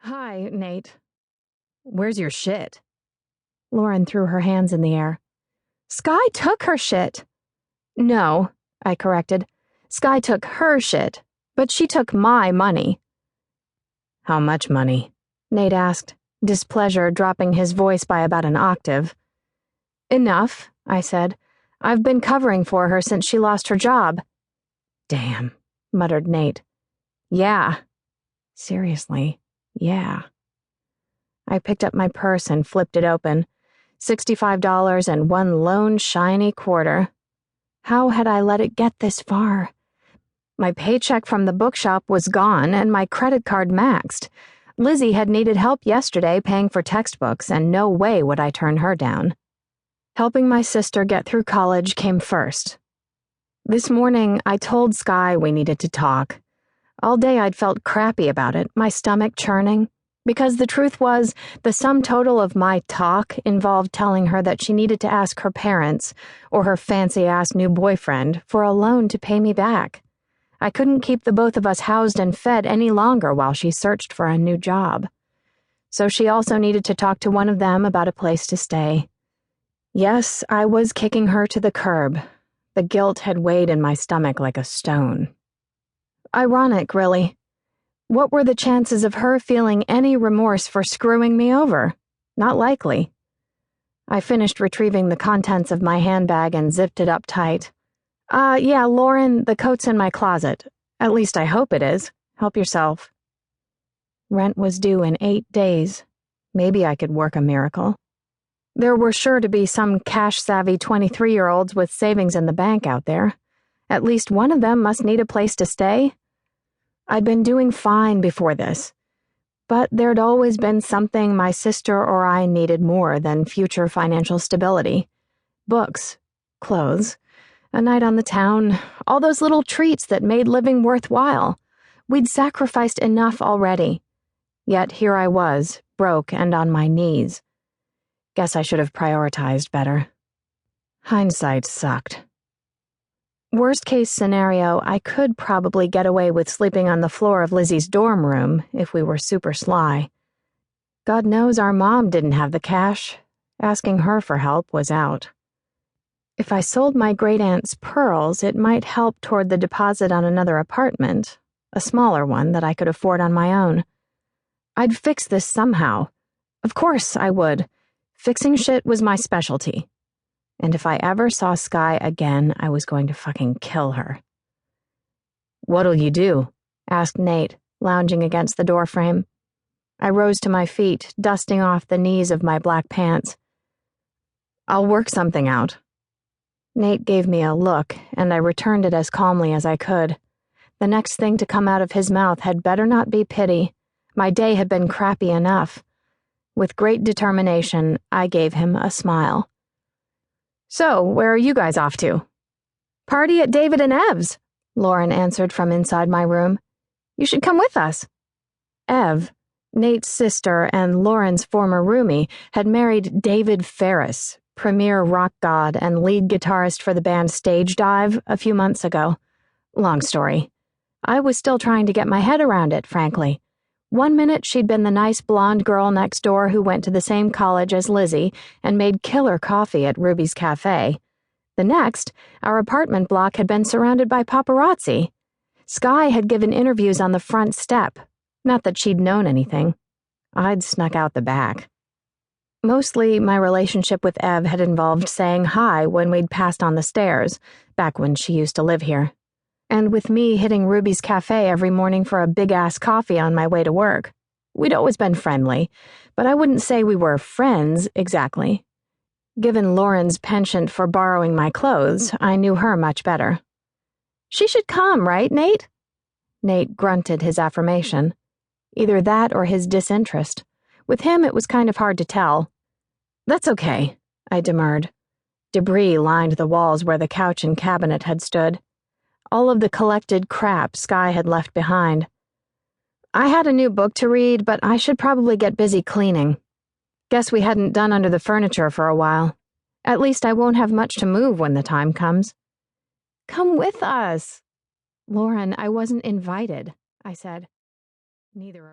Hi, Nate. Where's your shit? Lauren threw her hands in the air. Sky took her shit. No, I corrected. Sky took her shit, but she took my money. How much money? Nate asked, displeasure dropping his voice by about an octave. Enough, I said. I've been covering for her since she lost her job. Damn, muttered Nate. Yeah. Seriously, yeah. I picked up my purse and flipped it open. $65 and one lone shiny quarter. How had I let it get this far? My paycheck from the bookshop was gone and my credit card maxed. Lizzie had needed help yesterday paying for textbooks, and no way would I turn her down. Helping my sister get through college came first. This morning, I told Sky we needed to talk. All day I'd felt crappy about it, my stomach churning, because the truth was, the sum total of my talk involved telling her that she needed to ask her parents, or her fancy-ass new boyfriend, for a loan to pay me back. I couldn't keep the both of us housed and fed any longer while she searched for a new job. So she also needed to talk to one of them about a place to stay. Yes, I was kicking her to the curb. The guilt had weighed in my stomach like a stone. Ironic, really. What were the chances of her feeling any remorse for screwing me over? Not likely. I finished retrieving the contents of my handbag and zipped it up tight. Yeah, Lauren, the coat's in my closet. At least I hope it is. Help yourself. Rent was due in 8 days. Maybe I could work a miracle. There were sure to be some cash-savvy 23-year-olds with savings in the bank out there. At least one of them must need a place to stay. I'd been doing fine before this, but there'd always been something my sister or I needed more than future financial stability. Books, clothes, a night on the town, all those little treats that made living worthwhile. We'd sacrificed enough already. Yet here I was, broke and on my knees. Guess I should have prioritized better. Hindsight sucked. Worst case scenario, I could probably get away with sleeping on the floor of Lizzie's dorm room if we were super sly. God knows our mom didn't have the cash. Asking her for help was out. If I sold my great-aunt's pearls, it might help toward the deposit on another apartment, a smaller one that I could afford on my own. I'd fix this somehow. Of course I would. Fixing shit was my specialty. And if I ever saw Sky again, I was going to fucking kill her. What'll you do? Asked Nate, lounging against the doorframe. I rose to my feet, dusting off the knees of my black pants. I'll work something out. Nate gave me a look, and I returned it as calmly as I could. The next thing to come out of his mouth had better not be pity. My day had been crappy enough. With great determination, I gave him a smile. So, where are you guys off to? Party at David and Ev's, Lauren answered from inside my room. You should come with us. Ev, Nate's sister and Lauren's former roomie, had married David Ferris, premier rock god and lead guitarist for the band Stage Dive, a few months ago. Long story. I was still trying to get my head around it, frankly. 1 minute she'd been the nice blonde girl next door who went to the same college as Lizzie and made killer coffee at Ruby's Cafe. The next, our apartment block had been surrounded by paparazzi. Sky had given interviews on the front step. Not that she'd known anything. I'd snuck out the back. Mostly, my relationship with Ev had involved saying hi when we'd passed on the stairs, back when she used to live here. And with me hitting Ruby's Cafe every morning for a big-ass coffee on my way to work. We'd always been friendly, but I wouldn't say we were friends, exactly. Given Lauren's penchant for borrowing my clothes, I knew her much better. She should come, right, Nate? Nate grunted his affirmation. Either that or his disinterest. With him, it was kind of hard to tell. That's okay, I demurred. Debris lined the walls where the couch and cabinet had stood. All of the collected crap Sky had left behind. I had a new book to read, but I should probably get busy cleaning. Guess we hadn't done under the furniture for a while. At least I won't have much to move when the time comes. Come with us. Lauren, I wasn't invited, I said. Neither are we.